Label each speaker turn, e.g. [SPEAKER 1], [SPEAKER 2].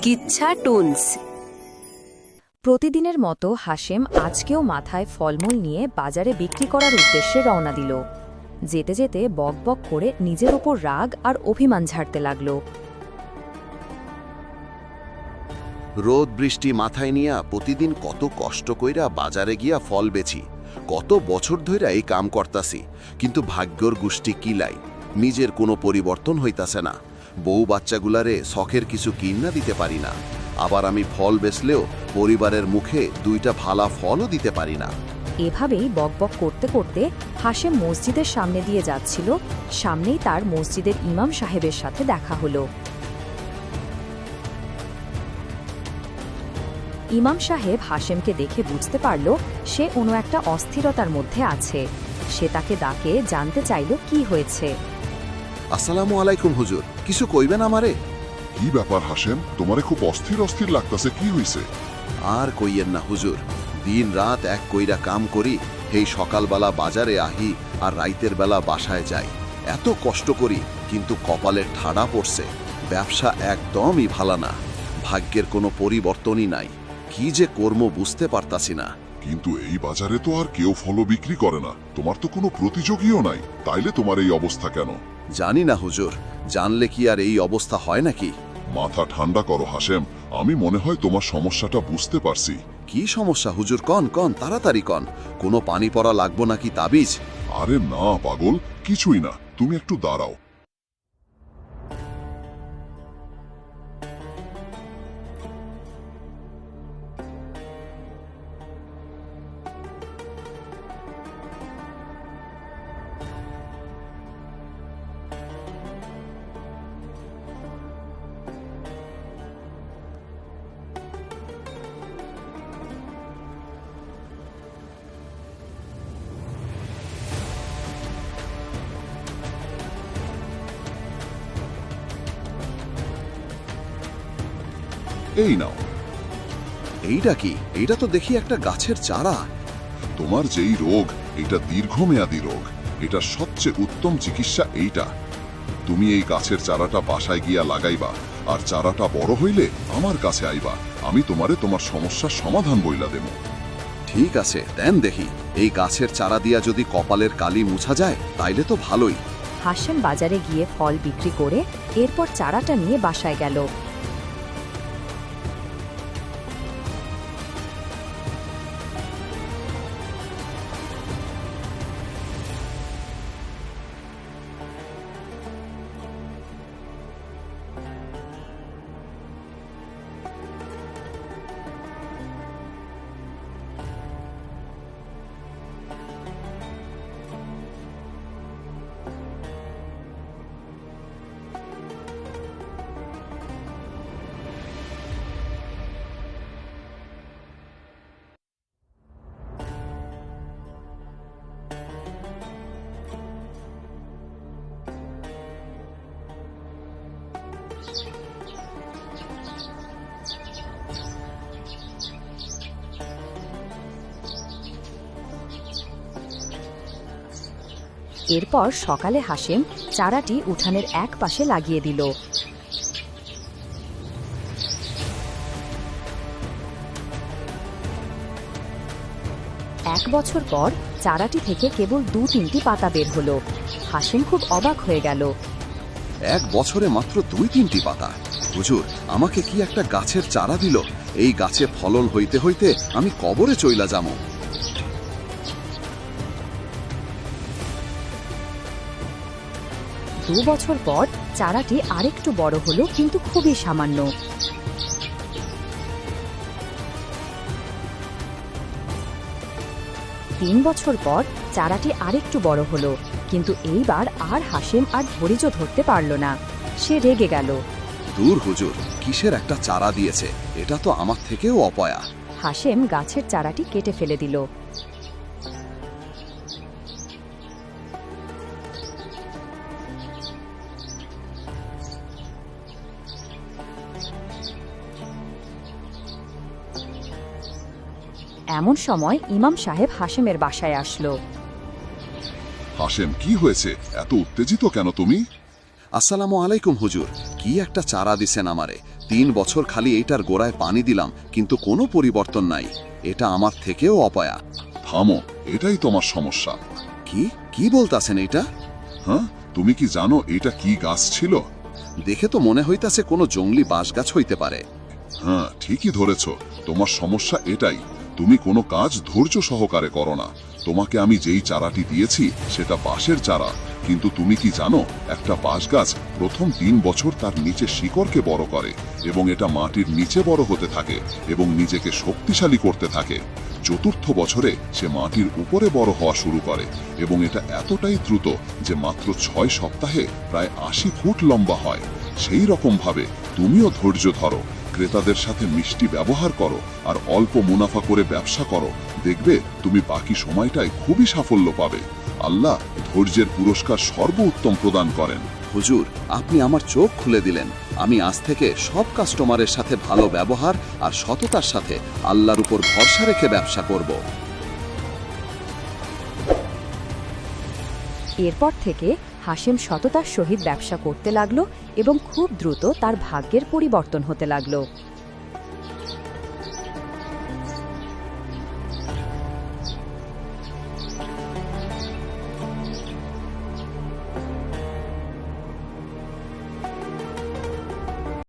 [SPEAKER 1] কিচ্ছা toons.
[SPEAKER 2] প্রতিদিনের মতো হাশেম আজকেও মাথায় ফলমূল নিয়ে বাজারে বিক্রি করার উদ্দেশ্যে রওনা দিল। যেতে যেতে বকবক করে নিজের ওপর রাগ আর অভিমান ঝাড়তে লাগল।
[SPEAKER 3] রোদ বৃষ্টি মাথায় নিয়া প্রতিদিন কত কষ্ট কইরা বাজারে গিয়া ফল বেচি, কত বছর ধইরা এই কাম করতাছি, কিন্তু ভাগ্যর গুষ্টি কিলাই, নিজের কোনো পরিবর্তন হইতাছে না। বউ বাচ্চাগুলারে শখের কিছু কিনা দিতে পারি না, আবার আমি ফল বেচলেও পরিবারের মুখে দুইটা ভালা ফলও দিতে পারি না।
[SPEAKER 2] এভাবেই বকবক করতে করতে হাশেম মসজিদের সামনে দিয়ে যাচ্ছিল। সামনেই তার মসজিদের ইমাম সাহেবের সাথে দেখা হলো। ইমাম সাহেব হাশেমকে দেখে বুঝতে পারল সে কোনো একটা অস্থিরতার মধ্যে আছে। সে তাকে ডাকে জানতে চাইল কি হয়েছে।
[SPEAKER 3] আসসালামু আলাইকুম হুজুর, কিছু কইবেন আমারে?
[SPEAKER 4] কি ব্যাপার হাশেম, তোমারে খুব অস্থির অস্থির লাগতাছে, কি হইছে?
[SPEAKER 3] আর কইয়েন না হুজুর, দিন রাত এক কইরা কাম করি, এই সকালবেলা বাজারে আহি আর রাইতের বেলা বাসায় যাই। এত কষ্ট করি কিন্তু কপালের ঠাড়া পড়ছে, ব্যবসা একদমই ভালো না, ভাগ্যের কোনো পরিবর্তনই নাই। কি যে কর্ম বুঝতে পারতাছি না।
[SPEAKER 4] কিন্তু এই বাজারে তো আর কেউ ফল বিক্রি করে না, তোমার তো কোনো প্রতিযোগীও নাই, তাইলে তোমার এই অবস্থা কেন?
[SPEAKER 3] জানি না হুজুর, জানলে কি আর এই অবস্থা হয় নাকি?
[SPEAKER 4] মাথা ঠান্ডা করো হাশেম, আমি মনে হয় তোমার সমস্যাটা বুঝতে পারছি।
[SPEAKER 3] কি সমস্যা হুজুর, কন কন তাড়াতাড়ি কন। কোনো পানি পড়া লাগবো নাকি তাবিজ?
[SPEAKER 4] আরে না পাগল, কিছুই না, তুমি একটু দাঁড়াও। এই নাও।
[SPEAKER 3] এইটা কি? এইটা তো দেখি একটা গাছের চারা।
[SPEAKER 4] তোমার যেই রোগ, এটা দীর্ঘমেয়াদী রোগ, এটা সবচেয়ে উত্তম চিকিৎসা এইটা। তুমি এই গাছের চারাটা বাসায় গিয়া লাগাইবা, আর চারাটা বড় হইলে আমার কাছে আইবা, আমি তোমারে তোমার সমস্যার সমাধান বইলা দেব।
[SPEAKER 3] ঠিক আছে, দেন দেখি। এই গাছের চারা দিয়া যদি কপালের কালি মুছা যায় তাইলে তো ভালোই।
[SPEAKER 2] হাশেম বাজারে গিয়ে ফল বিক্রি করে এরপর চারাটা নিয়ে বাসায় গেল। এরপর সকালে হাশেম চারাটি উঠানের এক পাশে লাগিয়ে দিল। এক বছর পর চারাটি থেকে কেবল 2-3টি পাতা বের হলো। হাশেম খুব অবাক হয়ে গেল।
[SPEAKER 3] এক বছরে মাত্র 2-3টি পাতা? হুজুর, আমাকে কি একটা গাছের চারা দিল? এই গাছে ফলন হইতে হইতে আমি কবরে চইলা যামু।
[SPEAKER 2] 2 বছর পর চারাটি আরেকটু বড় হলো, কিন্তু খুবই সামান্য। 3 বছর পর চারাটি আরেকটু বড় হলো, কিন্তু এইবার আর হাশেম আর ধৈর্য ধরতে পারল না। সে রেগে গেল।
[SPEAKER 3] দূর হুজুর, কিসের একটা চারা দিয়েছে, এটা তো আমার থেকেও অপয়া।
[SPEAKER 2] হাশেম গাছের চারাটি কেটে ফেলে দিল। এমন সময় ইমাম সাহেব হাশেমের বাসায় আসলো।
[SPEAKER 4] হাশেম, কি হয়েছে, এত উত্তেজিত কেন তুমি?
[SPEAKER 3] আসসালামু আলাইকুম হুজুর, কি একটা চারা দিছেন আমারে, 3 বছর খালি এইটার গোড়ায় পানি দিলাম, কিন্তু কোনো পরিবর্তন নাই। এটা আমার থেকেও অপয়া।
[SPEAKER 4] থামো, এটাই তোমার সমস্যা।
[SPEAKER 3] কি কি বলতাছেন এটা?
[SPEAKER 4] হ্যাঁ, তুমি কি জানো এটা কি গাছ ছিল?
[SPEAKER 3] দেখে তো মনে হইতাছে কোনো জঙ্গলি বাঁশ গাছ হইতে পারে।
[SPEAKER 4] হ্যাঁ, ঠিকই ধরেছ। তোমার সমস্যা এটাই, তুমি কোনো কাজ ধৈর্য সহকারে করো না। তোমাকে আমি যেই চারাটি দিয়েছি সেটা বাঁশের চারা, কিন্তু তুমি কি জানো একটা বাঁশ গাছ প্রথম 3 বছর তার নিচে শিকড়কে বড় করে এবং এটা মাটির নিচে বড় হতে থাকে এবং নিজেকে শক্তিশালী করতে থাকে। 4র্থ বছরে সে মাটির উপরে বড় হওয়া শুরু করে এবং এটা এতটাই দ্রুত যে মাত্র 6 সপ্তাহে প্রায় 80 ফুট লম্বা হয়। সেই রকম ভাবে তুমিও ধৈর্য ধরো, ক্রেতাদের সাথে মিষ্টি ব্যবহার করো আর অল্প মুনাফা করে ব্যবসা করো। দেখবে তুমি বাকি সময়টায় খুবই সাফল্য পাবে। আল্লাহ ধৈর্যের পুরস্কার সর্বোত্তম প্রদান করেন।
[SPEAKER 3] হুজুর, আপনি আমার চোখ খুলে দিলেন। আমি আজ থেকে সব কাস্টমারের সাথে ভালো ব্যবহার আর সততার সাথে আল্লাহর উপর ভরসা রেখে ব্যবসা করব।
[SPEAKER 2] এরপর থেকে হাশেম সততার সহিত ব্যবসা করতে লাগলো এবং খুব দ্রুত তার ভাগ্যের পরিবর্তন হতে লাগলো।